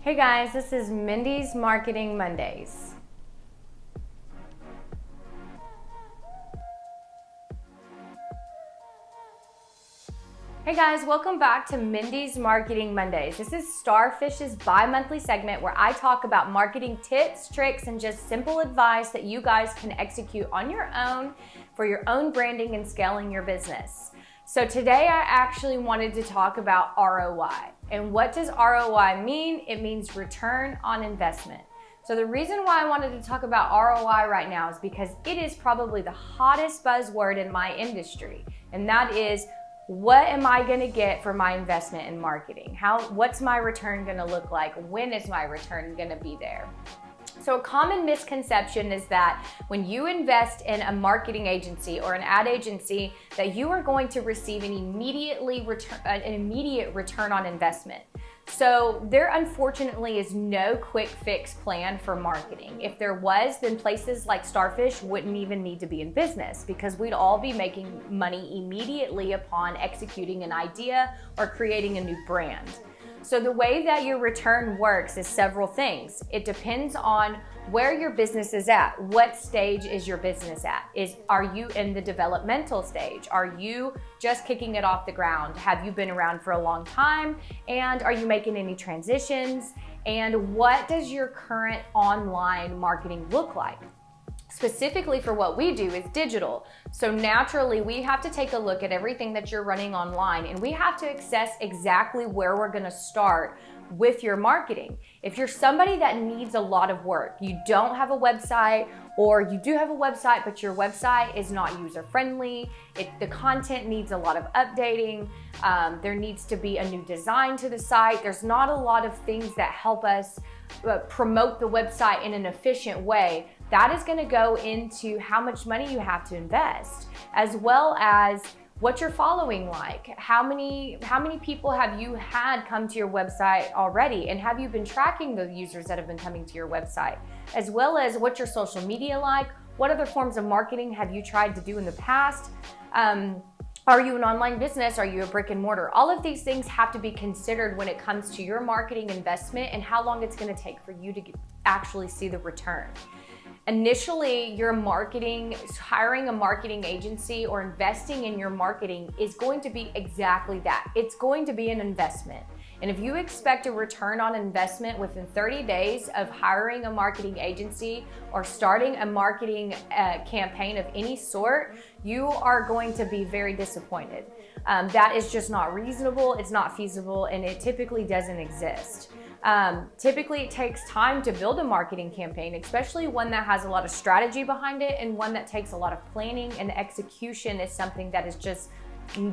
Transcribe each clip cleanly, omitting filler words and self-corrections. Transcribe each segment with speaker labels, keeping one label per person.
Speaker 1: Hey guys, this is Mindy's Marketing Mondays. Hey guys, welcome back to Mindy's Marketing Mondays. This is Starfish's bi-monthly segment where I talk about marketing tips, tricks, and just simple advice that you guys can execute on your own for your own branding and scaling your business. So today I actually wanted to talk about ROI. And what does ROI mean? It means return on investment. So the reason why I wanted to talk about ROI right now is because it is probably the hottest buzzword in my industry. And that is, what am I gonna get for my investment in marketing? What's my return gonna look like? When is my return gonna be there? So a common misconception is that when you invest in a marketing agency or an ad agency, that you are going to receive an immediate return on investment. So there unfortunately is no quick fix plan for marketing. If there was, then places like Starfish wouldn't even need to be in business because we'd all be making money immediately upon executing an idea or creating a new brand. So the way that your return works is several things. It depends on where your business is at. What stage is your business at? Are you in the developmental stage? Are you just kicking it off the ground? Have you been around for a long time? And are you making any transitions? And what does your current online marketing look like? Specifically for what we do is digital. So naturally, we have to take a look at everything that you're running online and we have to assess exactly where we're gonna start with your marketing. If you're somebody that needs a lot of work, you don't have a website, or you do have a website, but your website is not user-friendly, the content needs a lot of updating, there needs to be a new design to the site, there's not a lot of things that help us promote the website in an efficient way, that is gonna go into how much money you have to invest, as well as what's your following like? How many people have you had come to your website already? And have you been tracking the users that have been coming to your website? As well as what's your social media like? What other forms of marketing have you tried to do in the past? Are you an online business? Are you a brick and mortar? All of these things have to be considered when it comes to your marketing investment and how long it's gonna take for you to actually see the return. Initially, hiring a marketing agency or investing in your marketing is going to be exactly that. It's going to be an investment. And if you expect a return on investment within 30 days of hiring a marketing agency or starting a marketing campaign of any sort, you are going to be very disappointed. That is just not reasonable, it's not feasible, and it typically doesn't exist. Typically it takes time to build a marketing campaign, especially one that has a lot of strategy behind it and one that takes a lot of planning, and execution is something that is just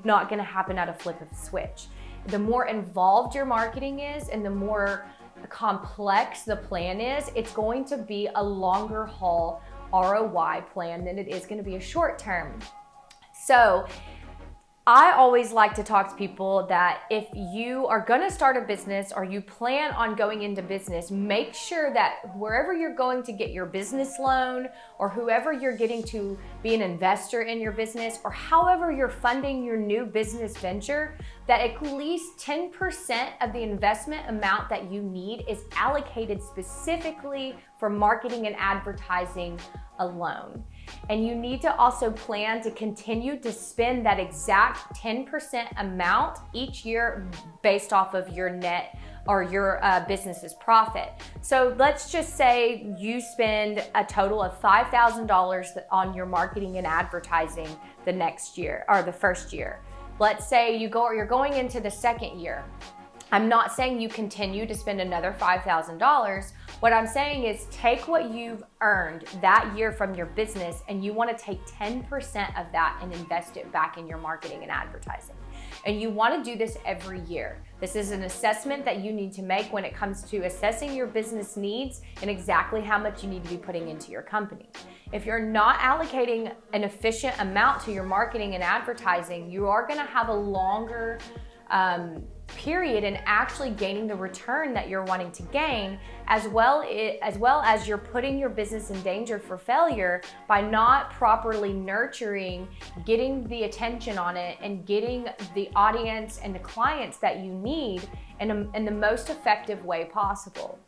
Speaker 1: not gonna happen at a flip of a switch. The more involved your marketing is and the more complex the plan is, it's going to be a longer haul ROI plan than it is gonna be a short term. So I always like to talk to people that if you are gonna start a business or you plan on going into business, make sure that wherever you're going to get your business loan or whoever you're getting to be an investor in your business or however you're funding your new business venture, that at least 10% of the investment amount that you need is allocated specifically for marketing and advertising alone. And you need to also plan to continue to spend that exact 10% amount each year based off of your net or your business's profit. So let's just say you spend a total of $5,000 on your marketing and advertising the next year or the first year. Let's say you're going into the second year. I'm not saying you continue to spend another $5,000. What I'm saying is take what you've earned that year from your business and you want to take 10% of that and invest it back in your marketing and advertising. And you want to do this every year. This is an assessment that you need to make when it comes to assessing your business needs and exactly how much you need to be putting into your company. If you're not allocating an efficient amount to your marketing and advertising, you are going to have a longer period in actually gaining the return that you're wanting to gain, as well as you're putting your business in danger for failure by not properly nurturing, getting the attention on it, and getting the audience and the clients that you need in the most effective way possible.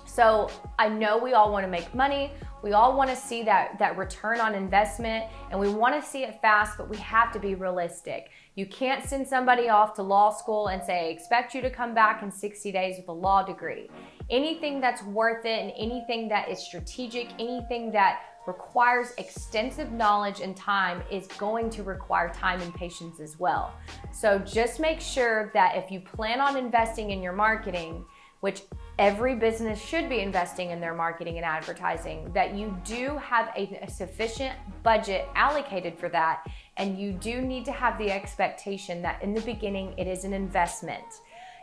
Speaker 1: So I know we all want to make money. We all want to see that return on investment, and we want to see it fast, but we have to be realistic. You can't send somebody off to law school and say, expect you to come back in 60 days with a law degree. Anything that's worth it and anything that is strategic, anything that requires extensive knowledge and time is going to require time and patience as well. So just make sure that if you plan on investing in your marketing, which every business should be investing in their marketing and advertising, that you do have a sufficient budget allocated for that, and you do need to have the expectation that in the beginning it is an investment.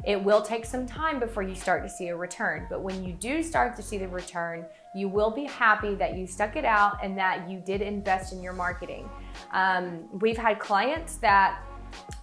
Speaker 1: It will take some time before you start to see a return, but when you do start to see the return, you will be happy that you stuck it out and that you did invest in your marketing. We've had clients that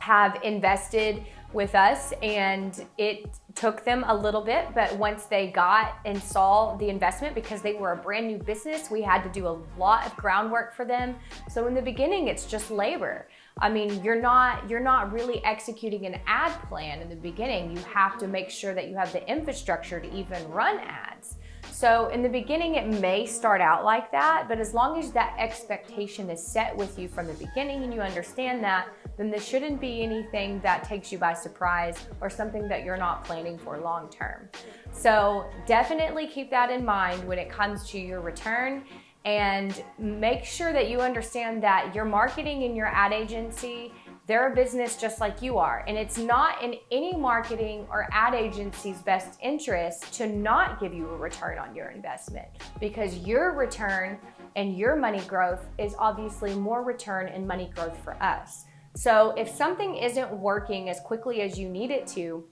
Speaker 1: have invested with us, and it took them a little bit, but once they got and saw the investment, because they were a brand new business, we had to do a lot of groundwork for them. So in the beginning, it's just labor. I mean, you're not really executing an ad plan in the beginning. You have to make sure that you have the infrastructure to even run ads. So in the beginning, it may start out like that, but as long as that expectation is set with you from the beginning and you understand that, then there shouldn't be anything that takes you by surprise or something that you're not planning for long term. So definitely keep that in mind when it comes to your return, and make sure that you understand that your marketing and your ad agency, they're a business just like you are. And it's not in any marketing or ad agency's best interest to not give you a return on your investment, because your return and your money growth is obviously more return and money growth for us. So if something isn't working as quickly as you need it to,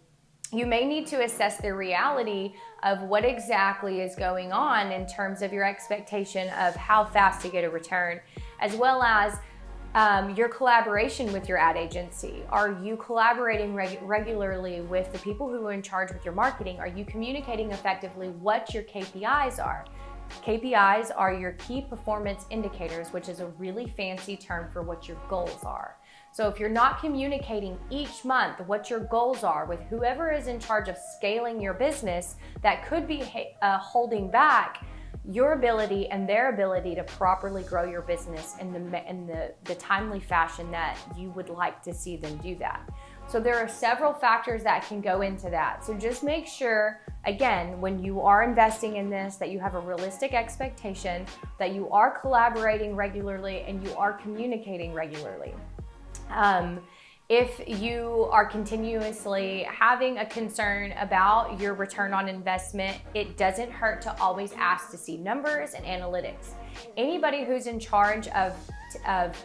Speaker 1: you may need to assess the reality of what exactly is going on in terms of your expectation of how fast to get a return, as well as your collaboration with your ad agency. Are you collaborating regularly with the people who are in charge with your marketing? Are you communicating effectively what your KPIs are? KPIs are your key performance indicators, which is a really fancy term for what your goals are. So if you're not communicating each month what your goals are with whoever is in charge of scaling your business, that could be holding back your ability and their ability to properly grow your business in the timely fashion that you would like to see them do that. So there are several factors that can go into that. So just make sure, again, when you are investing in this, that you have a realistic expectation, that you are collaborating regularly and you are communicating regularly. If you are continuously having a concern about your return on investment, it doesn't hurt to always ask to see numbers and analytics. Anybody who's in charge of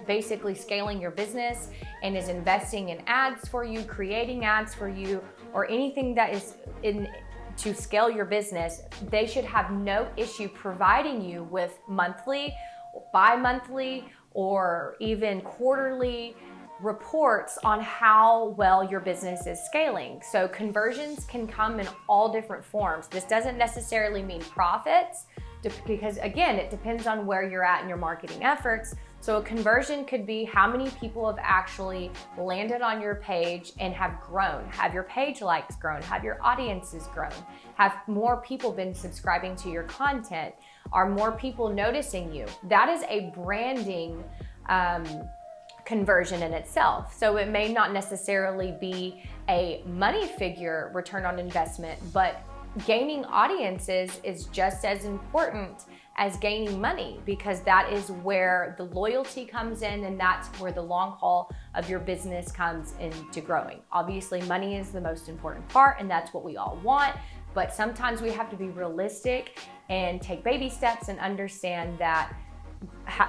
Speaker 1: basically scaling your business and is investing in ads for you, creating ads for you, or anything that is to scale your business, they should have no issue providing you with monthly, bi-monthly, or even quarterly reports on how well your business is scaling. So conversions can come in all different forms. This doesn't necessarily mean profits, because again, it depends on where you're at in your marketing efforts. So a conversion could be how many people have actually landed on your page and have grown. Have your page likes grown? Have your audiences grown? Have more people been subscribing to your content? Are more people noticing you? That is a branding conversion in itself. So it may not necessarily be a money figure return on investment, but gaining audiences is just as important as gaining money, because that is where the loyalty comes in, and that's where the long haul of your business comes into growing. Obviously, money is the most important part, and that's what we all want, but sometimes we have to be realistic and take baby steps and understand that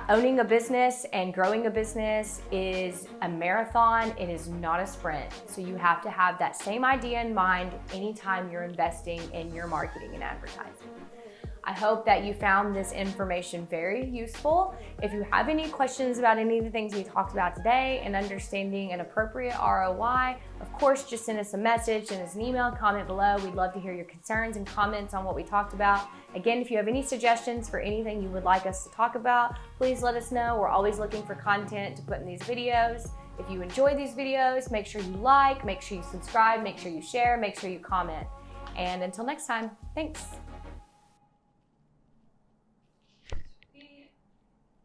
Speaker 1: owning a business and growing a business is a marathon. It is not a sprint. So you have to have that same idea in mind anytime you're investing in your marketing and advertising. I hope that you found this information very useful. If you have any questions about any of the things we talked about today and understanding an appropriate ROI, of course, just send us a message, send us an email, comment below. We'd love to hear your concerns and comments on what we talked about. Again, if you have any suggestions for anything you would like us to talk about, please let us know. We're always looking for content to put in these videos. If you enjoy these videos, make sure you like, make sure you subscribe, make sure you share, make sure you comment. And until next time, thanks.